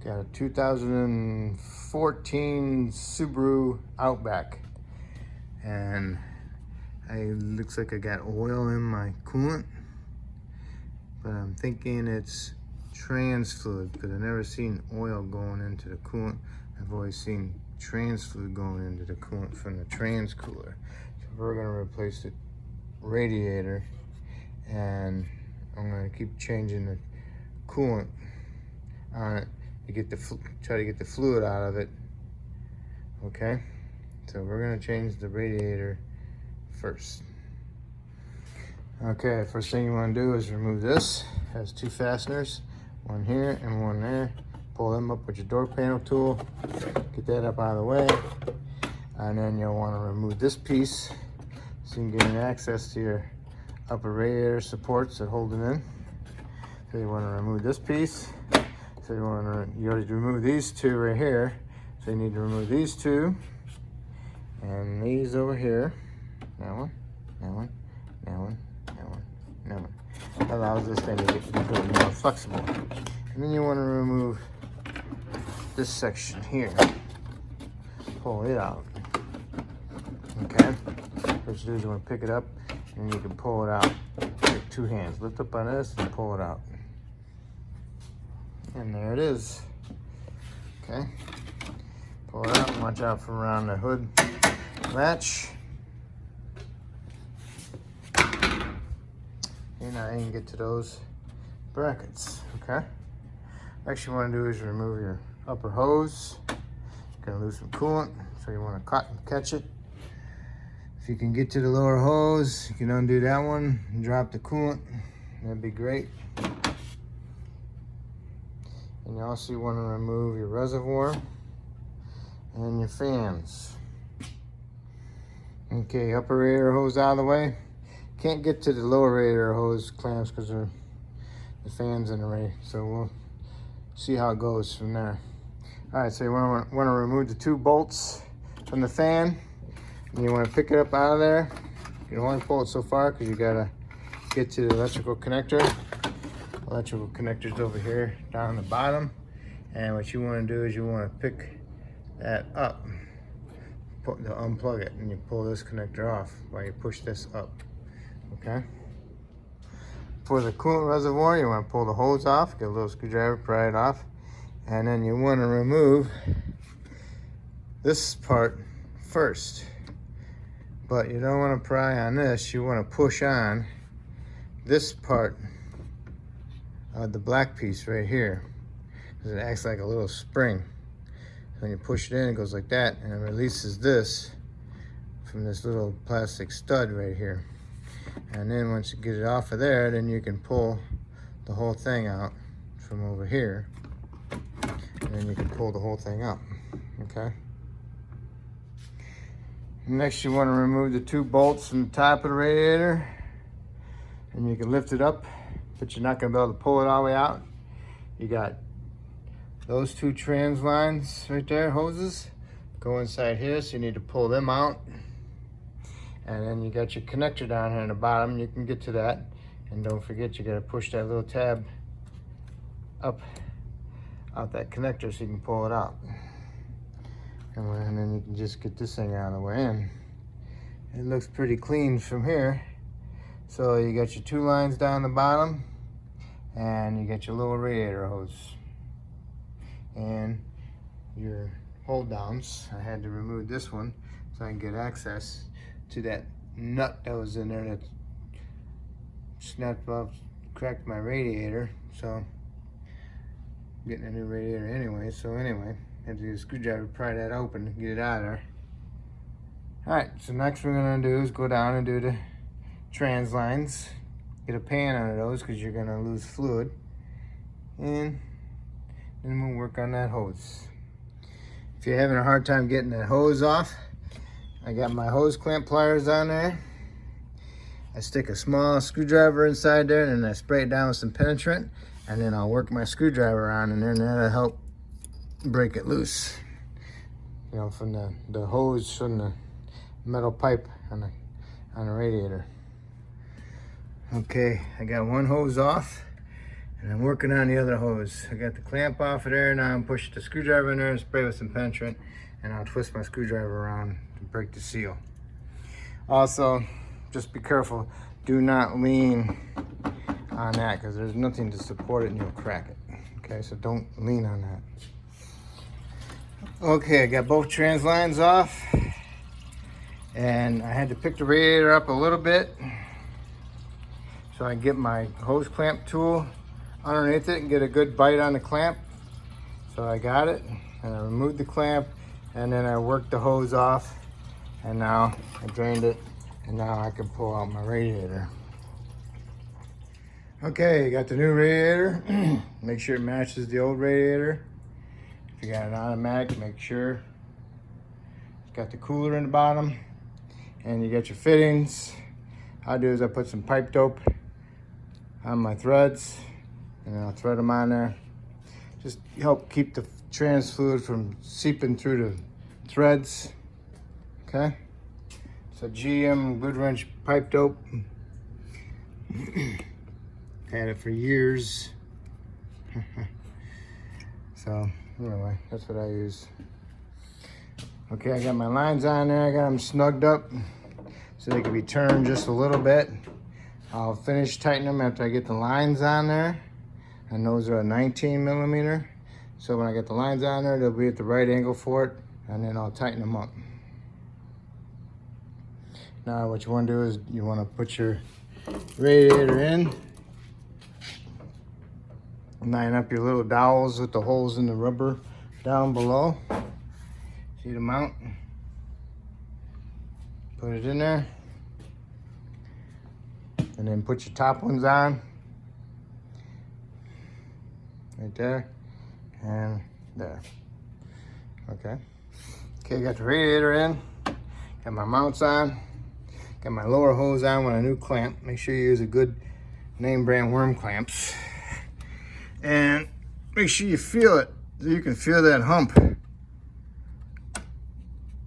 Got a 2014 Subaru Outback, and it looks like I got oil in my coolant, but I'm thinking it's trans fluid because I've never seen oil going into the coolant. I've always seen trans fluid going into the coolant from the trans cooler. So we're going to replace the radiator, and I'm going to keep changing the coolant on it to get try to get the fluid out of it. Okay, so we're going to change the radiator first. Okay, first thing you want to do is remove this. It has two fasteners, one here and one there. Pull them up with your door panel tool, get that up out of the way, and then you'll want to remove this piece so you can gain access to your upper radiator supports that hold it in. So you want to remove this piece. So you already remove these two right here. So you need to remove these two and these over here. That one, that one, that one, that one, that one. That allows this thing to get more flexible. And then you want to remove this section here. Pull it out. Okay. What you do is you want to pick it up and you can pull it out with two hands. Lift up on this and pull it out. And there it is. Okay. Pull it out and watch out for around the hood latch. And now you can get to those brackets. Okay. Next you want to do is remove your upper hose. You're going to lose some coolant, so you want to catch it. If you can get to the lower hose, you can undo that one and drop the coolant. That'd be great. And you also want to remove your reservoir and your fans. Okay, upper radiator hose out of the way. Can't get to the lower radiator hose clamps because the fan's in the way. So we'll see how it goes from there. All right, so you want to remove the two bolts from the fan. And you want to pick it up out of there. You don't want to pull it so far because you got to get to the electrical connector. Electrical connector's over here down the bottom, and what you want to do is you want to pick that up, unplug it, and you pull this connector off while you push this up. Okay. For the coolant reservoir, you want to pull the hose off, get a little screwdriver, pry it off, and then you want to remove this part first. But you don't want to pry on this. You want to push on this part. The black piece right here, because it acts like a little spring. So when you push it in, it goes like that, and it releases this from this little plastic stud right here. And then once you get it off of there, then you can pull the whole thing out from over here, and then you can pull the whole thing up. Okay. Next, you want to remove the two bolts from the top of the radiator, and you can lift it up, but you're not going to be able to pull it all the way out. You got those two trans lines right there, hoses, go inside here, so you need to pull them out. And then you got your connector down here in the bottom. You can get to that. And don't forget, you got to push that little tab up out that connector so you can pull it out. And then you can just get this thing out of the way. And it looks pretty clean from here. So you got your two lines down the bottom, and you got your little radiator hose and your hold downs. I had to remove this one so I can get access to that nut that was in there that snapped off, cracked my radiator. So I'm getting a new radiator anyway. So anyway, I had to use a screwdriver to pry that open and get it out of there. All right, so next we're gonna do is go down and do the trans lines. Get a pan under those because you're gonna lose fluid, and then we'll work on that hose. If you're having a hard time getting that hose off, I got my hose clamp pliers on there. I stick a small screwdriver inside there, and then I spray it down with some penetrant, and then I'll work my screwdriver on, and then that'll help break it loose. You know, from the hose from the metal pipe on the radiator. Okay, I got one hose off, And I'm working on the other hose. I got the clamp off of there. Now I'm pushing the screwdriver in there and spray with some penetrant, and I'll twist my screwdriver around to break the seal. Also, just be careful. Do not lean on that because there's nothing to support it and you'll crack it. Okay, so don't lean on that. Okay, I got both trans lines off, and I had to pick the radiator up a little bit so I can get my hose clamp tool underneath it and get a good bite on the clamp. So I got it, and I removed the clamp, and then I worked the hose off, and now I drained it, and now I can pull out my radiator. Okay, got the new radiator. Make sure it matches the old radiator. If you got an automatic, make sure it's got the cooler in the bottom, and you got your fittings. All I do is I put some pipe dope on my threads, and I'll thread them on there. Just help keep the trans fluid from seeping through the threads. Okay, so GM Good Wrench pipe dope. Had it for years. So anyway, that's what I use. Okay, I got my lines on there. I got them snugged up so they can be turned just a little bit. I'll finish tightening them after I get the lines on there. And those are a 19 millimeter. So when I get the lines on there, they'll be at the right angle for it, and then I'll tighten them up. Now what you want to do is you want to put your radiator in. Line up your little dowels with the holes in the rubber down below. See the mount? Put it in there. And then put your top ones on. Right there and there. Okay. Okay, got the radiator in. Got my mounts on. Got my lower hose on with a new clamp. Make sure you use a good name brand worm clamps. And make sure you feel it, so you can feel that hump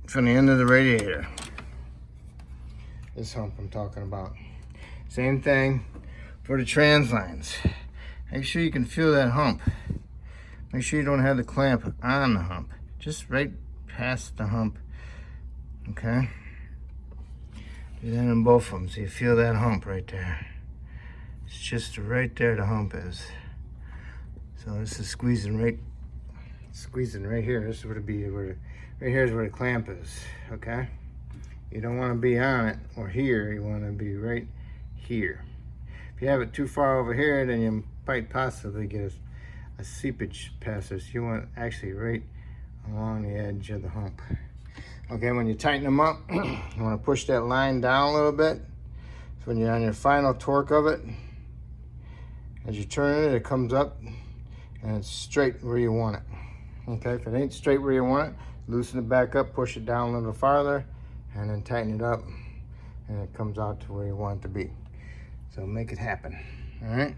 from the end of the radiator. This hump I'm talking about. Same thing for the trans lines. Make sure you can feel that hump. Make sure you don't have the clamp on the hump, just right past the hump. Okay? Do that in both of them, so you feel that hump right there. It's just right there the hump is. So this is squeezing right here. This is where right here is where the clamp is. Okay, you don't want to be on it or here. You want to be right here. If you have it too far over here, then you might possibly get a seepage past this. You want it actually right along the edge of the hump. Okay, when you tighten them up, you want to push that line down a little bit. So when you're on your final torque of it, as you turn it, it comes up and it's straight where you want it. Okay, if it ain't straight where you want it, loosen it back up, push it down a little farther, and then tighten it up, and it comes out to where you want it to be. So make it happen. All right.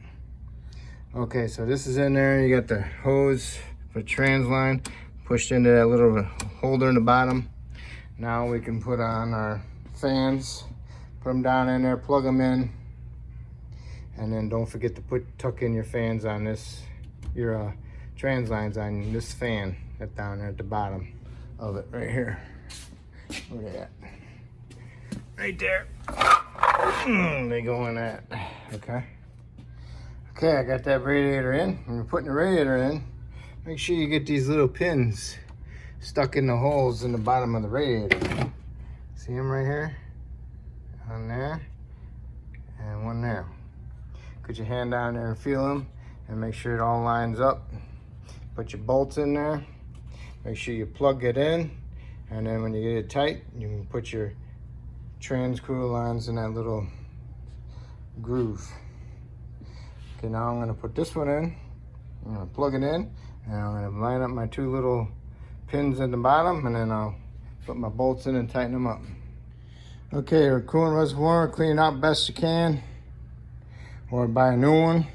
Okay, so this is in there. You got the hose for the trans line pushed into that little holder in the bottom. Now we can put on our fans, put them down in there, plug them in, and then don't forget to tuck in your fans on this, your trans lines on this fan that's down there at the bottom of it, right here. Where they at? Right there. They go in that. Okay. Okay, I got that radiator in. When you're putting the radiator in, make sure you get these little pins stuck in the holes in the bottom of the radiator. See them right here? One there and one there. Put your hand down there and feel them and make sure it all lines up. Put your bolts in there. Make sure you plug it in, and then when you get it tight, you can put your trans screw lines in that little groove. Okay, now I'm gonna put this one in. I'm gonna plug it in, and I'm gonna line up my two little pins at the bottom, and then I'll put my bolts in and tighten them up. Okay, our coolant reservoir, clean it out best you can, or buy a new one.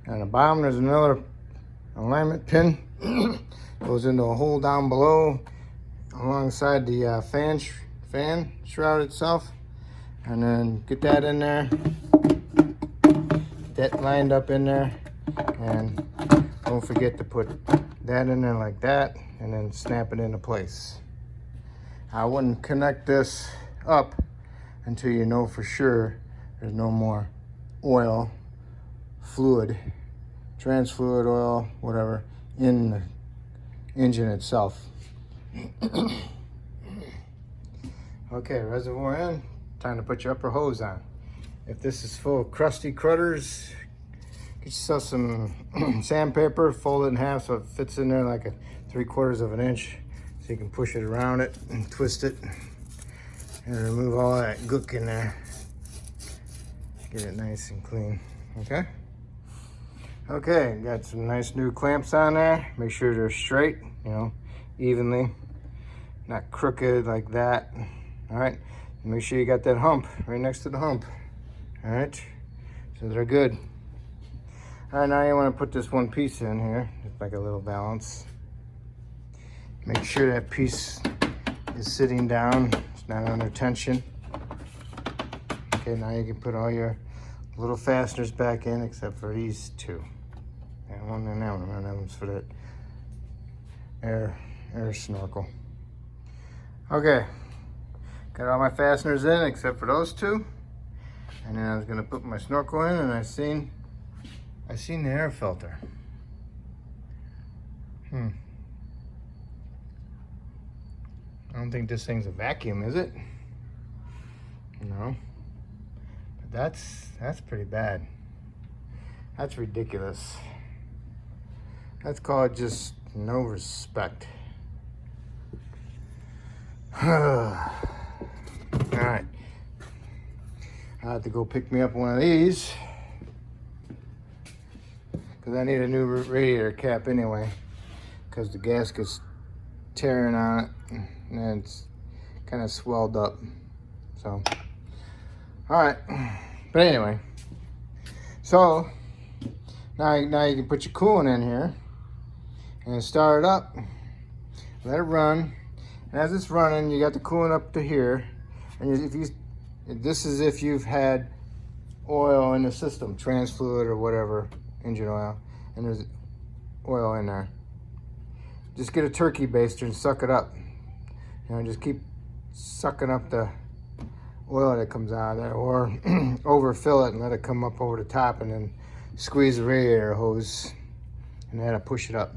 And at the bottom there's another alignment pin. Goes into a hole down below alongside the fan shroud itself. And then get that in there. Get that lined up in there. And don't forget to put that in there like that, and then snap it into place. I wouldn't connect this up until you know for sure there's no more oil, fluid, trans fluid, oil, whatever, in the engine itself. Okay, reservoir in, time to put your upper hose on. If this is full of crusty critters, get yourself some sandpaper, fold it in half so it fits in there like a 3/4 of an inch, so you can push it around it and twist it and remove all that gook in there. Get it nice and clean, okay? Okay, got some nice new clamps on there. Make sure they're straight, you know, evenly, not crooked like that. All right, make sure you got that hump right next to the hump. All right, so they're good. All right, now you want to put this one piece in here, just like a little balance. Make sure that piece is sitting down, it's not under tension. Okay, now you can put all your little fasteners back in except for these two. That one and that one. That one's for that air snorkel. Okay, got all my fasteners in except for those two. And then I was gonna put my snorkel in, and I seen the air filter. I don't think this thing's a vacuum, is it? No. But that's pretty bad. That's ridiculous. That's called just no respect. All right. I have to go pick me up one of these because I need a new radiator cap anyway, because the gasket's tearing on it and it's kind of swelled up. So, all right. But anyway, so now you can put your coolant in here and start it up. Let it run. And as it's running, you got the coolant up to here. And this is if you've had oil in the system, trans fluid or whatever, engine oil, and there's oil in there. Just get a turkey baster and suck it up. You know, just keep sucking up the oil that comes out of there, or overfill it and let it come up over the top, and then squeeze the radiator hose and then push it up.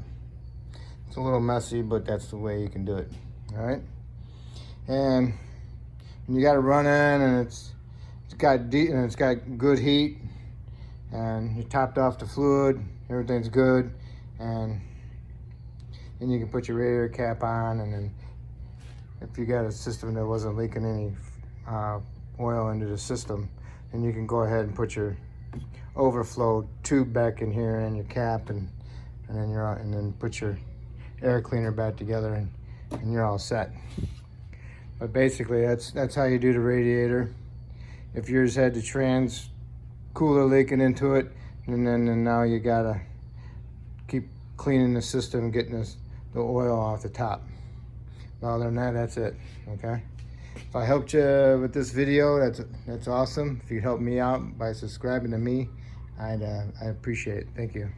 It's a little messy, but that's the way you can do it. All right, and you got it running, and it's got good heat, and you topped off the fluid. Everything's good, and then you can put your radiator cap on, and then if you got a system that wasn't leaking any oil into the system, then you can go ahead and put your overflow tube back in here and your cap, and then put your air cleaner back together, and you're all set. But basically that's how you do the radiator. If yours had the trans cooler leaking into it, and now you gotta keep cleaning the system, getting the oil off the top. Other than that, that's it. Okay, if I helped you with this video, that's awesome. If you could help me out by subscribing to me, I'd appreciate it. Thank you.